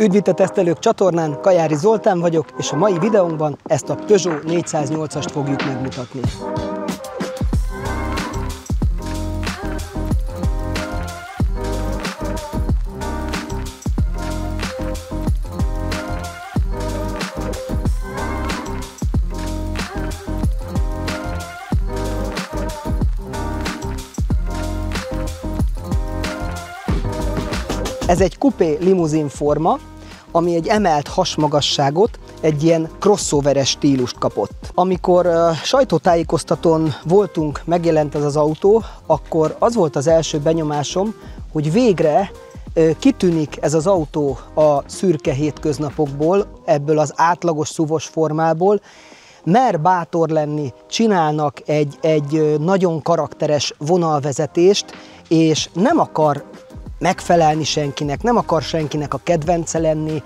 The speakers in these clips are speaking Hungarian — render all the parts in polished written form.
Üdv a Tesztelők csatornán, Kajári Zoltán vagyok, és a mai videónkban ezt a Peugeot 408-ast fogjuk megmutatni. Ez egy kupé limuzin forma, ami egy emelt hasmagasságot, egy ilyen crossoveres stílust kapott. Amikor sajtótájékoztatón voltunk, megjelent ez az autó, akkor az volt az első benyomásom, hogy végre kitűnik ez az autó a szürke hétköznapokból, ebből az átlagos SUV-os formából, mer bátor lenni, csinálnak egy nagyon karakteres vonalvezetést, és nem akar megfelelni senkinek, nem akar senkinek a kedvence lenni,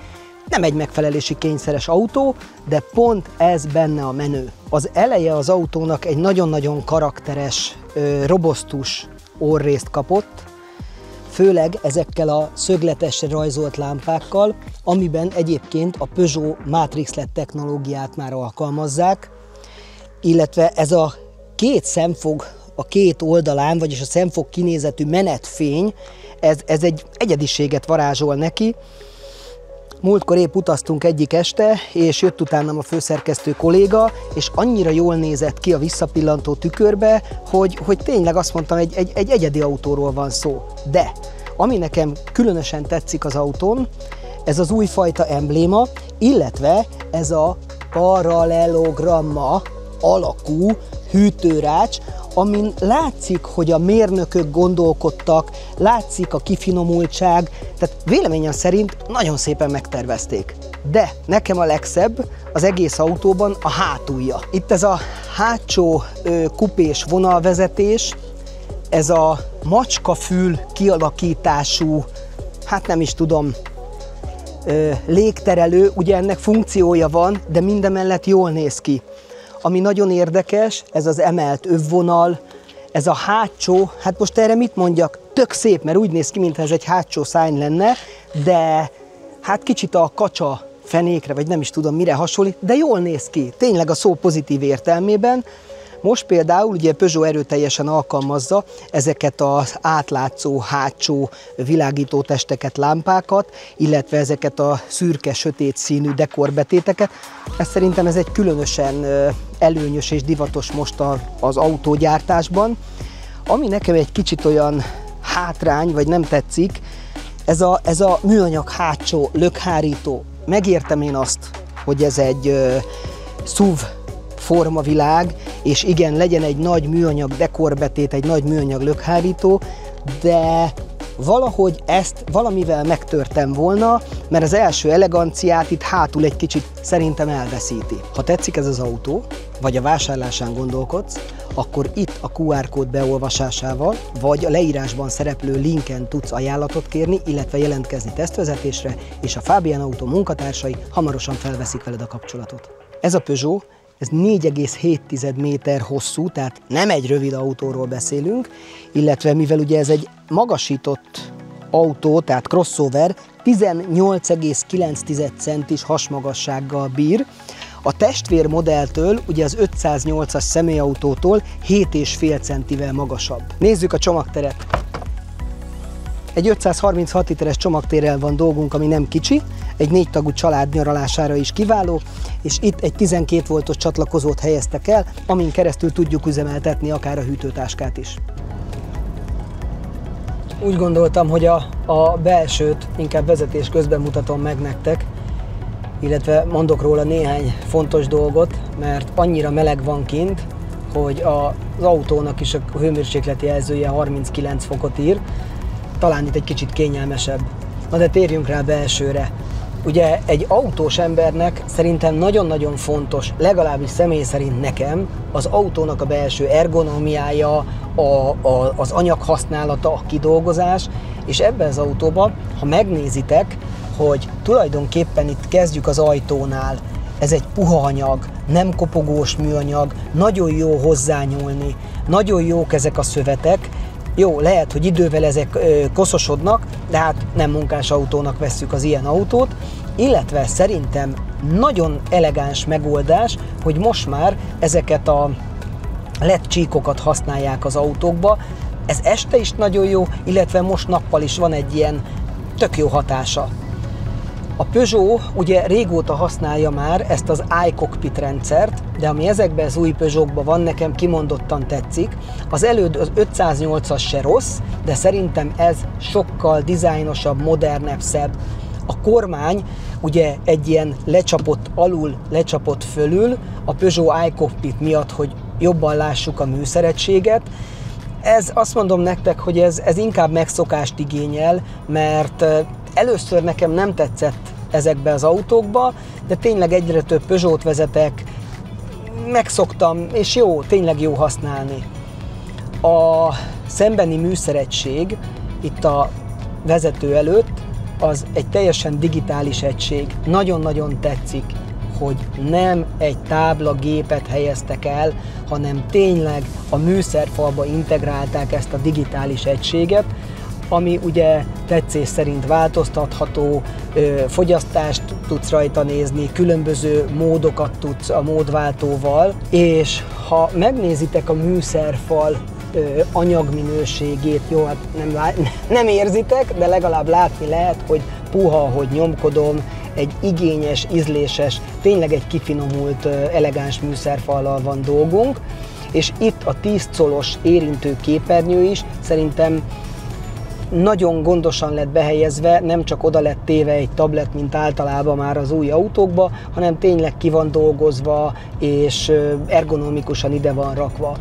nem egy megfelelési kényszeres autó, de pont ez benne a menő. Az eleje az autónak egy nagyon-nagyon karakteres, robosztus orrészt kapott, főleg ezekkel a szögletesre rajzolt lámpákkal, amiben egyébként a Peugeot Matrix LED technológiát már alkalmazzák, illetve ez a két szemfog a két oldalán, vagyis a szemfog kinézetű menetfény, ez egy egyediséget varázsol neki. Múltkor épp utaztunk egyik este, és jött utánam a főszerkesztő kolléga, és annyira jól nézett ki a visszapillantó tükörbe, hogy tényleg azt mondtam, egy egyedi autóról van szó. De ami nekem különösen tetszik az autón, ez az újfajta embléma, illetve ez a paralelogramma alakú hűtőrács, amin látszik, hogy a mérnökök gondolkodtak, látszik a kifinomultság, tehát véleményem szerint nagyon szépen megtervezték. De nekem a legszebb az egész autóban a hátulja. Itt ez a hátsó kupés vonalvezetés, ez a macskafül kialakítású, hát nem is tudom, légterelő, ugye ennek funkciója van, de mindemellett jól néz ki. Ami nagyon érdekes, ez az emelt övvonal, ez a hátsó, hát most erre mit mondjak, tök szép, mert úgy néz ki, mintha ez egy hátsó szárny lenne, de hát kicsit a kacsa fenékre, vagy nem is tudom mire hasonlít, de jól néz ki, tényleg a szó pozitív értelmében. Most például ugye Peugeot erőteljesen alkalmazza ezeket az átlátszó hátsó világító testeket, lámpákat, illetve ezeket a szürke, sötét színű dekorbetéteket. Szerintem ez egy különösen előnyös és divatos most az autógyártásban. Ami nekem egy kicsit olyan hátrány, vagy nem tetszik, ez a műanyag hátsó lökhárító. Megértem én azt, hogy ez egy SUV formavilág, és igen, legyen egy nagy műanyag dekorbetét, egy nagy műanyag lökhárító, de valahogy ezt valamivel megtörtem volna, mert az első eleganciát itt hátul egy kicsit szerintem elveszíti. Ha tetszik ez az autó, vagy a vásárlásán gondolkodsz, akkor itt a QR kód beolvasásával, vagy a leírásban szereplő linken tudsz ajánlatot kérni, illetve jelentkezni tesztvezetésre, és a Fabian Auto munkatársai hamarosan felveszik veled a kapcsolatot. Ez a Peugeot, ez 4,7 méter hosszú, tehát nem egy rövid autóról beszélünk, illetve mivel ugye ez egy magasított autó, tehát crossover, 18,9 centis hasmagassággal bír. A testvérmodelltől, ugye az 508-as személyautótól 7,5 centivel magasabb. Nézzük a csomagteret. Egy 536 literes csomagtérrel van dolgunk, ami nem kicsi, egy 4 tagú család nyaralására is kiváló, és itt egy 12 voltos csatlakozót helyeztek el, amin keresztül tudjuk üzemeltetni akár a hűtőtáskát is. Úgy gondoltam, hogy a belsőt inkább vezetés közben mutatom meg nektek, illetve mondok róla néhány fontos dolgot, mert annyira meleg van kint, hogy az autónak is a hőmérsékleti jelzője 39 fokot ír, talán itt egy kicsit kényelmesebb. Na de térjünk rá belsőre. Ugye egy autós embernek szerintem nagyon-nagyon fontos, legalábbis személy szerint nekem, az autónak a belső ergonómiája, az anyaghasználata, a kidolgozás, és ebben az autóban, ha megnézitek, hogy tulajdonképpen itt kezdjük az ajtónál, ez egy puha anyag, nem kopogós műanyag, nagyon jó hozzányúlni, nagyon jók ezek a szövetek, Jó, lehet, hogy idővel ezek koszosodnak, de hát nem munkás autónak vesszük az ilyen autót, illetve szerintem nagyon elegáns megoldás, hogy most már ezeket a LED csíkokat használják az autókba. Ez este is nagyon jó, illetve most nappal is van egy ilyen tök jó hatása. A Peugeot ugye régóta használja már ezt az iCockpit rendszert, de ami ezekben az új Peugeotban van, nekem kimondottan tetszik. Az előd az 508-as se rossz, de szerintem ez sokkal dizájnosabb, modernebb, szebb. A kormány ugye egy ilyen lecsapott alul, lecsapott fölül, a Peugeot iCockpit miatt, hogy jobban lássuk a műszeregységet. Ez azt mondom nektek, hogy ez inkább megszokást igényel, mert először nekem nem tetszett ezekbe az autókba, de tényleg egyre több Peugeot vezetek, megszoktam, és jó, tényleg jó használni. A szembeni műszeregység itt a vezető előtt az egy teljesen digitális egység. Nagyon-nagyon tetszik, hogy nem egy táblagépet helyeztek el, hanem tényleg a műszerfalba integrálták ezt a digitális egységet, ami ugye tetszés szerint változtatható, fogyasztást tudsz rajta nézni, különböző módokat tudsz a módváltóval, és ha megnézitek a műszerfal anyagminőségét, jó, hát nem érzitek, de legalább látni lehet, hogy puha, hogy nyomkodom, egy igényes, ízléses, tényleg egy kifinomult, elegáns műszerfallal van dolgunk, és itt a 10 colos érintő képernyő is szerintem nagyon gondosan lett behelyezve, nem csak oda lett téve egy tablet, mint általában már az új autókba, hanem tényleg ki van dolgozva, és ergonomikusan ide van rakva.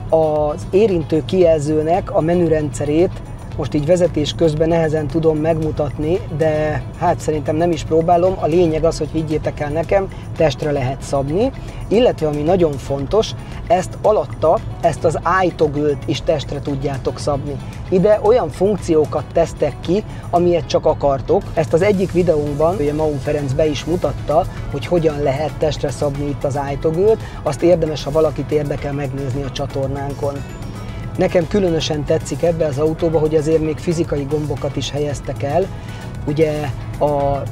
Az érintő kijelzőnek a menürendszerét most így vezetés közben nehezen tudom megmutatni, de hát szerintem nem is próbálom. A lényeg az, hogy higgyétek el nekem, testre lehet szabni, illetve ami nagyon fontos, ezt alatta, ezt az iToggle-t is testre tudjátok szabni. Ide olyan funkciókat tesztek ki, amilyet csak akartok. Ezt az egyik videónkban Maun Ferenc be is mutatta, hogy hogyan lehet testre szabni itt az iToggle-t. Azt érdemes, ha valakit érdekel, megnézni a csatornánkon. Nekem különösen tetszik ebbe az autóba, hogy azért még fizikai gombokat is helyeztek el. Ugye a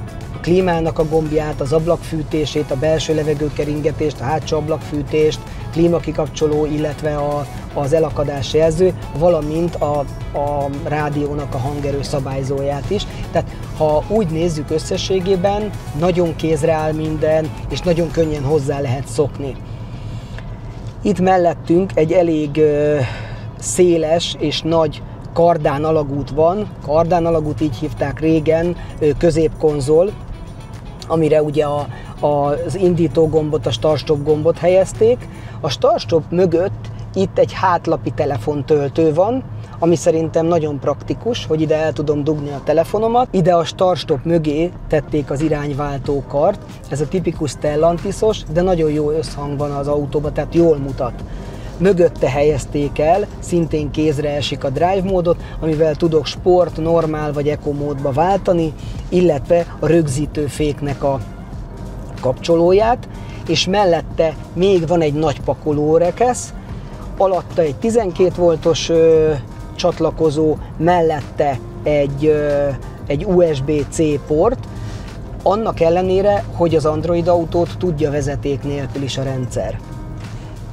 klímának a gombját, az ablakfűtését, a belső levegőkeringetést, a hátsó ablakfűtést, klímakikapcsoló, illetve az elakadás jelző, valamint a rádiónak a hangerő szabályzóját is. Tehát ha úgy nézzük összességében, nagyon kézre áll minden, és nagyon könnyen hozzá lehet szokni. Itt mellettünk egy elég széles és nagy kardán alagút van. Kardán alagút így hívták régen, középkonzol, amire ugye az indító gombot, a start-stop gombot helyezték. A start-stop mögött itt egy hátlapi telefontöltő van, ami szerintem nagyon praktikus, hogy ide el tudom dugni a telefonomat. Ide a start-stop mögé tették az irányváltókart. Ez a tipikus Stellantisos, de nagyon jó összhang van az autóban, tehát jól mutat. Mögötte helyezték el, szintén kézre esik a drive módot, amivel tudok sport, normál vagy eco módba váltani, illetve a rögzítő féknek a kapcsolóját, és mellette még van egy nagy pakolórekesz, alatta egy 12 voltos csatlakozó, mellette egy USB-C port, annak ellenére, hogy az Android autót tudja vezeték nélkül is a rendszer.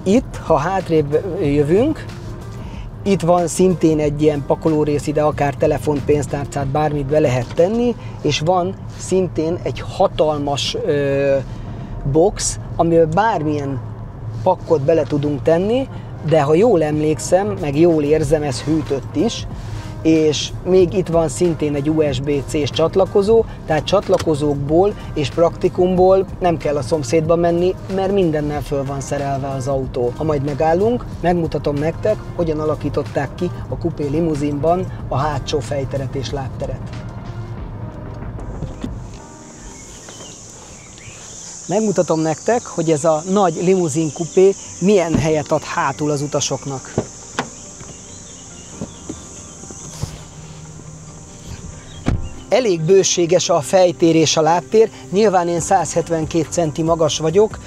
Itt, ha hátrébb jövünk, itt van szintén egy ilyen pakolórész, ide akár telefont, pénztárcát, bármit be lehet tenni, és van szintén egy hatalmas box, amiben bármilyen pakkot bele tudunk tenni, de ha jól emlékszem, meg jól érzem, ez hűtött is, és még itt van szintén egy USB-C-s csatlakozó, tehát csatlakozókból és praktikumból nem kell a szomszédba menni, mert mindennel föl van szerelve az autó. Ha majd megállunk, megmutatom nektek, hogyan alakították ki a kupé limuzinban a hátsó fejteret és lábteret. Megmutatom nektek, hogy ez a nagy limuzin kupé milyen helyet ad hátul az utasoknak. Elég bőséges a fejtér és a lábtér, nyilván én 172 cm magas vagyok,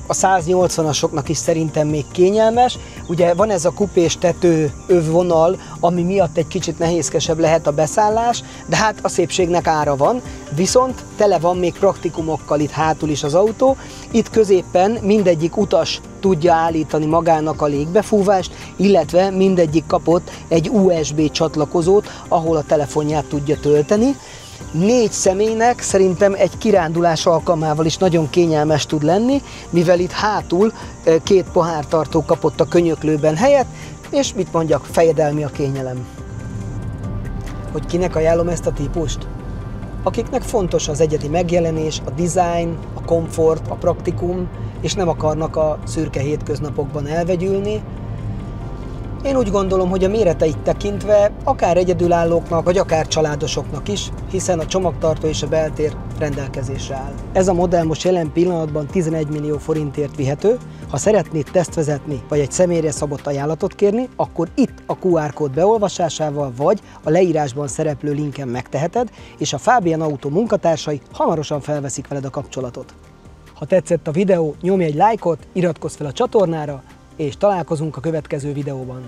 a 180-asoknak is szerintem még kényelmes. Ugye van ez a kupés tető övvonal, ami miatt egy kicsit nehézkesebb lehet a beszállás, de hát a szépségnek ára van, viszont tele van még praktikumokkal itt hátul is az autó. Itt középen mindegyik utas tudja állítani magának a légbefúvást, illetve mindegyik kapott egy USB csatlakozót, ahol a telefonját tudja tölteni. 4 személynek szerintem egy kirándulás alkalmával is nagyon kényelmes tud lenni, mivel itt hátul 2 pohártartó kapott a könyöklőben helyet, és mit mondjak, fejedelmi a kényelem. Hogy kinek ajánlom ezt a típust? Akiknek fontos az egyedi megjelenés, a design, a komfort, a praktikum, és nem akarnak a szürke hétköznapokban elvegyülni. Én úgy gondolom, hogy a méreteit tekintve akár egyedülállóknak, vagy akár családosoknak is, hiszen a csomagtartó és a beltér rendelkezésre áll. Ez a modell most jelen pillanatban 11 millió forintért vihető. Ha szeretnéd tesztvezetni, vagy egy személyre szabott ajánlatot kérni, akkor itt a QR kód beolvasásával, vagy a leírásban szereplő linken megteheted, és a Fabian Auto munkatársai hamarosan felveszik veled a kapcsolatot. Ha tetszett a videó, nyomj egy lájkot, iratkozz fel a csatornára, és találkozunk a következő videóban.